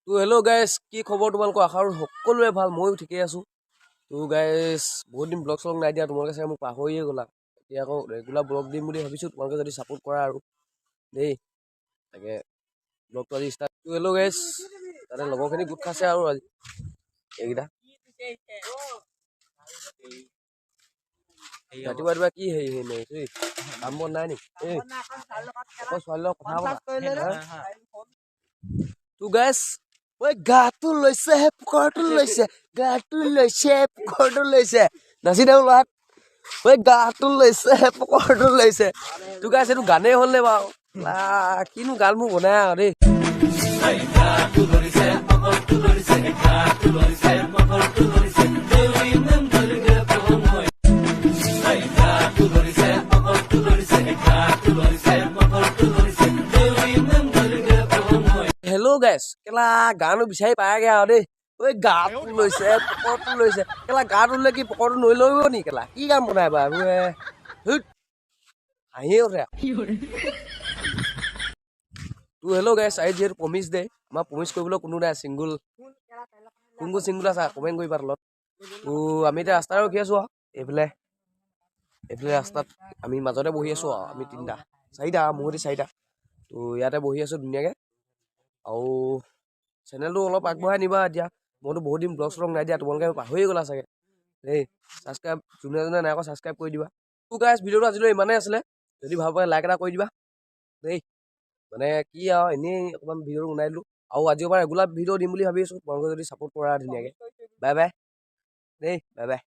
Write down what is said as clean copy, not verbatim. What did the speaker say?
তো hello' guys, কি খবৰ তোমালোকৰ? আশা কৰোঁ সকলোৱে ভাল, ময়ো ঠিকেই আছোঁ। তো গাইজ, বহুত দিন ব্লগ চলগ নাই দিয়া, তোমালোকে চাগে মোক পাহৰিয়ে গ'লা। এতিয়া আকৌ ৰেগুলাৰ ব্লগ দিম বুলি ভাবিছোঁ, তোমালোকে যদি ছাপোৰ্ট কৰা আৰু দেই। তাকে ব্লগটো আজি ষ্টাৰ্ট। তো হেল্ল' গাইজ, তাতে লগৰখিনি গোট খাইছে আৰু আজি এইকেইটা ৰাতিপুৱা ৰাতিপুৱা কি হেৰি মাৰিছে কাম বন নাই নেকি? অকল ছোৱালীৰ লগত কথা পতা। তো গাইজ, ঐ গাটো লৈছে পুখৰটো লৈছে, গাটো লৈছে পুখৰটো লৈছে, নাচি দেও ল'ৰাক। ঐ গাটো লৈছে পুখৰটো লৈছে। তো গাইজ, এইটো গানেই হ'ল নে বাৰু? কিনো গান মোৰ বনাই আৰু দেই। হেল্ল' গাইজ, কেলা গানো বিচাৰি পায়গে আৰু দেই। ঐ গাটো লৈছে পকৰটো লৈছে, কেলা গাটো লৈ কি পকৰটো লৈ লৈ নি? কেলা কি গান বনাই বা হাঁহিয়ে উঠে। তো হেল্ল' গাইজ, আজি যিহেতু প্ৰমিচ দে, আমাৰ প্ৰমিচ কৰিবলৈ কোনো নাই। চিংগুল কোন কোন চিংগুল আছে কমেণ্ট কৰিবা তলত। তো আমি এতিয়া ৰাস্তাতে ৰখি আছো আৰু এইফালে ৰাস্তাত আমি মাজতে বহি আছো আৰু আমি চাৰিটা মোৰ সৈতে চাৰিটা। তো ইয়াতে বহি আছো ধুনীয়াকে। আৰু চেনেলটো অলপ আগবঢ়াই নিবা এতিয়া। মইতো বহুত দিন ব্লগ চলগ নাই দিয়া, তোমালোকে পাহৰিয়ে গ'লা চাগে দেই। ছাবস্ক্ৰাইব যোনে যোনে নাই আকৌ ছাবস্ক্ৰাইব কৰি দিবা। তো গাইজ, ভিডিঅ'টো আজিলৈ ইমানেই আছিলে। যদি ভাল পায় লাইক এটা কৰি দিবা দেই। মানে কি আৰু এনেই অকণমান ভিডিঅ'টো বনাই দিলোঁ। আৰু আজিৰ পৰা ৰেগুলাৰ ভিডিঅ' দিম বুলি ভাবি আছোঁ, তোমালোকে যদি ছাপোৰ্ট কৰা ধুনীয়াকৈ। বাই বাই দেই, বাই বাই।